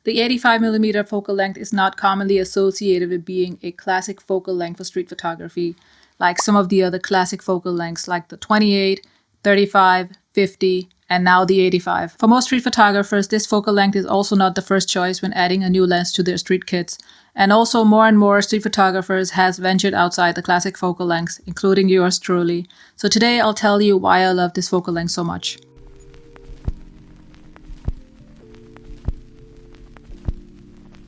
The 85mm focal length is not commonly associated with being a classic focal length for street photography, like some of the other classic focal lengths like the 28, 35, 50, and now the 85. For most street photographers, this focal length is also not the first choice when adding a new lens to their street kits. And also more and more street photographers has ventured outside the classic focal lengths, including yours truly. So today I'll tell you why I love this focal length so much.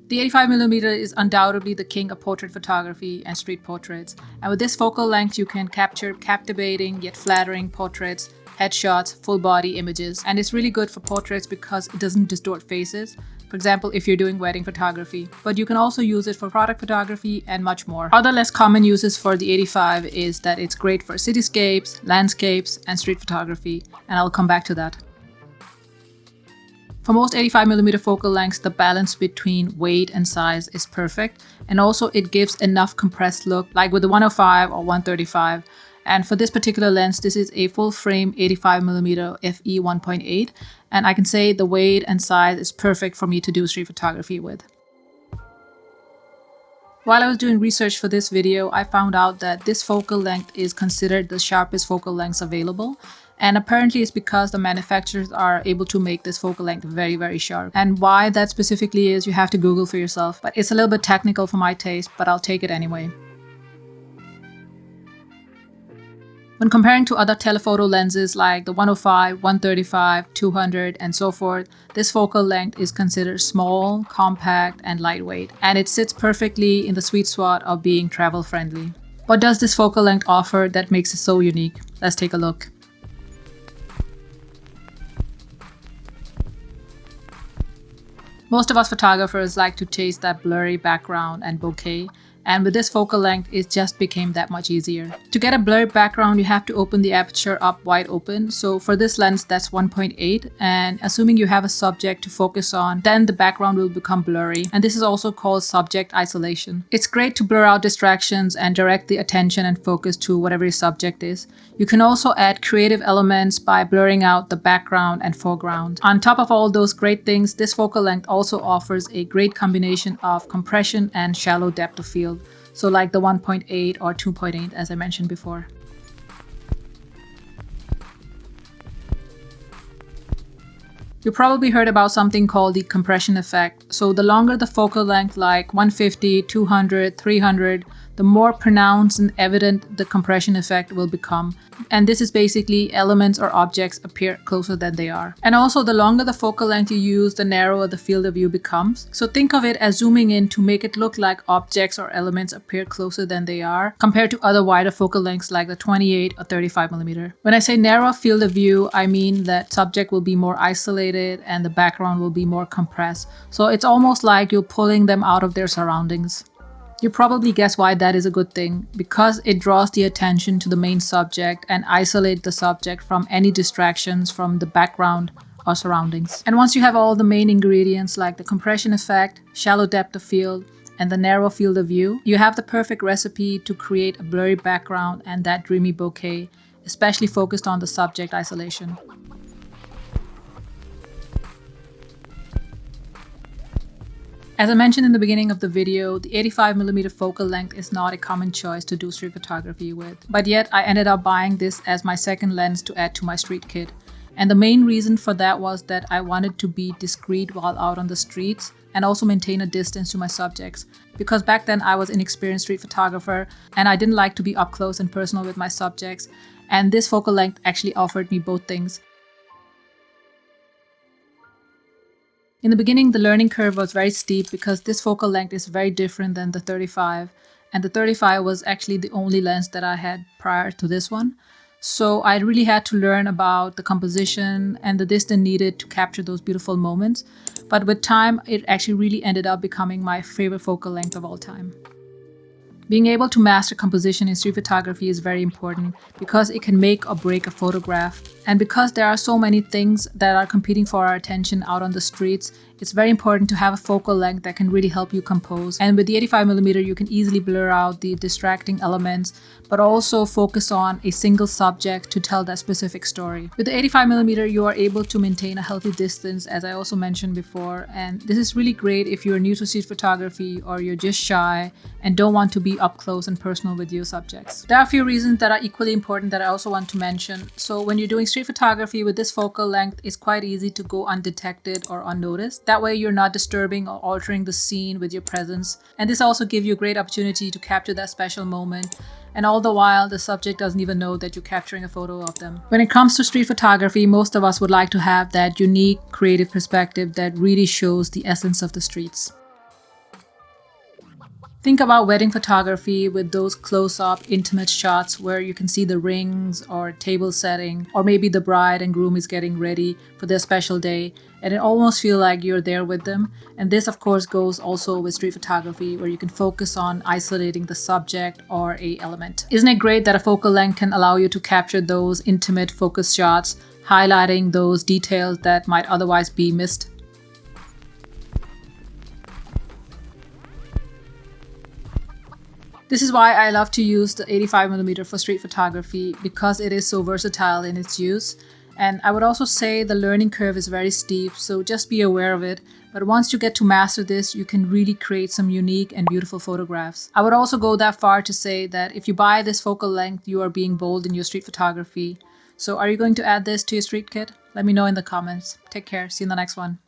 The 85mm is undoubtedly the king of portrait photography and street portraits. And with this focal length, you can capture captivating yet flattering portraits, headshots, full body images. And it's really good for portraits because it doesn't distort faces. For example, if you're doing wedding photography. But you can also use it for product photography and much more. Other less common uses for the 85 is that it's great for cityscapes, landscapes, and street photography. And I'll come back to that. For most 85mm focal lengths, the balance between weight and size is perfect, and also it gives enough compressed look, like with the 105 or 135. And for this particular lens, this is a full frame 85mm FE 1.8, and I can say the weight and size is perfect for me to do street photography with. While I was doing research for this video, I found out that this focal length is considered the sharpest focal lengths available. And apparently it's because the manufacturers are able to make this focal length very, very sharp. And why that specifically is, you have to Google for yourself. But it's a little bit technical for my taste, but I'll take it anyway. When comparing to other telephoto lenses like the 105, 135, 200, and so forth, this focal length is considered small, compact, and lightweight. And it sits perfectly in the sweet spot of being travel friendly. What does this focal length offer that makes it so unique? Let's take a look. Most of us photographers like to chase that blurry background and bokeh, and with this focal length, it just became that much easier. To get a blurred background, you have to open the aperture up wide open. So for this lens, that's 1.8, and assuming you have a subject to focus on, then the background will become blurry, and this is also called subject isolation. It's great to blur out distractions and direct the attention and focus to whatever your subject is. You can also add creative elements by blurring out the background and foreground. On top of all those great things, this focal length also offers a great combination of compression and shallow depth of field. So like the 1.8 or 2.8 as I mentioned before. You probably heard about something called the compression effect. So the longer the focal length, like 150, 200, 300, the more pronounced and evident the compression effect will become. And this is basically elements or objects appear closer than they are. And also the longer the focal length you use, the narrower the field of view becomes. So think of it as zooming in to make it look like objects or elements appear closer than they are, compared to other wider focal lengths like the 28 or 35mm. When I say narrow field of view, I mean that subject will be more isolated and the background will be more compressed. So it's almost like you're pulling them out of their surroundings. You probably guess why that is a good thing, because it draws the attention to the main subject and isolates the subject from any distractions from the background or surroundings. And once you have all the main ingredients like the compression effect, shallow depth of field, and the narrow field of view, you have the perfect recipe to create a blurry background and that dreamy bokeh, especially focused on the subject isolation. As I mentioned in the beginning of the video, the 85mm focal length is not a common choice to do street photography with. But yet I ended up buying this as my second lens to add to my street kit. And the main reason for that was that I wanted to be discreet while out on the streets and also maintain a distance to my subjects. Because back then I was an inexperienced street photographer and I didn't like to be up close and personal with my subjects. And this focal length actually offered me both things. In the beginning, the learning curve was very steep because this focal length is very different than the 35. And the 35 was actually the only lens that I had prior to this one. So I really had to learn about the composition and the distance needed to capture those beautiful moments. But with time, it actually really ended up becoming my favorite focal length of all time. Being able to master composition in street photography is very important because it can make or break a photograph. And because there are so many things that are competing for our attention out on the streets, it's very important to have a focal length that can really help you compose. And with the 85mm, you can easily blur out the distracting elements, but also focus on a single subject to tell that specific story. With the 85mm, you are able to maintain a healthy distance, as I also mentioned before. And this is really great if you're new to street photography or you're just shy and don't want to be up close and personal with your subjects. There are a few reasons that are equally important that I also want to mention. So when you're doing street photography with this focal length, it's quite easy to go undetected or unnoticed. That way you're not disturbing or altering the scene with your presence. And this also gives you a great opportunity to capture that special moment. And all the while, the subject doesn't even know that you're capturing a photo of them. When it comes to street photography, most of us would like to have that unique, creative perspective that really shows the essence of the streets. Think about wedding photography with those close-up, intimate shots where you can see the rings or table setting, or maybe the bride and groom is getting ready for their special day, and it almost feels like you're there with them. And this, of course, goes also with street photography, where you can focus on isolating the subject or a element. Isn't it great that a focal length can allow you to capture those intimate focus shots, highlighting those details that might otherwise be missed? This is why I love to use the 85mm for street photography, because it is so versatile in its use. And I would also say the learning curve is very steep, so just be aware of it. But once you get to master this, you can really create some unique and beautiful photographs. I would also go that far to say that if you buy this focal length, you are being bold in your street photography. So are you going to add this to your street kit? Let me know in the comments. Take care. See you in the next one.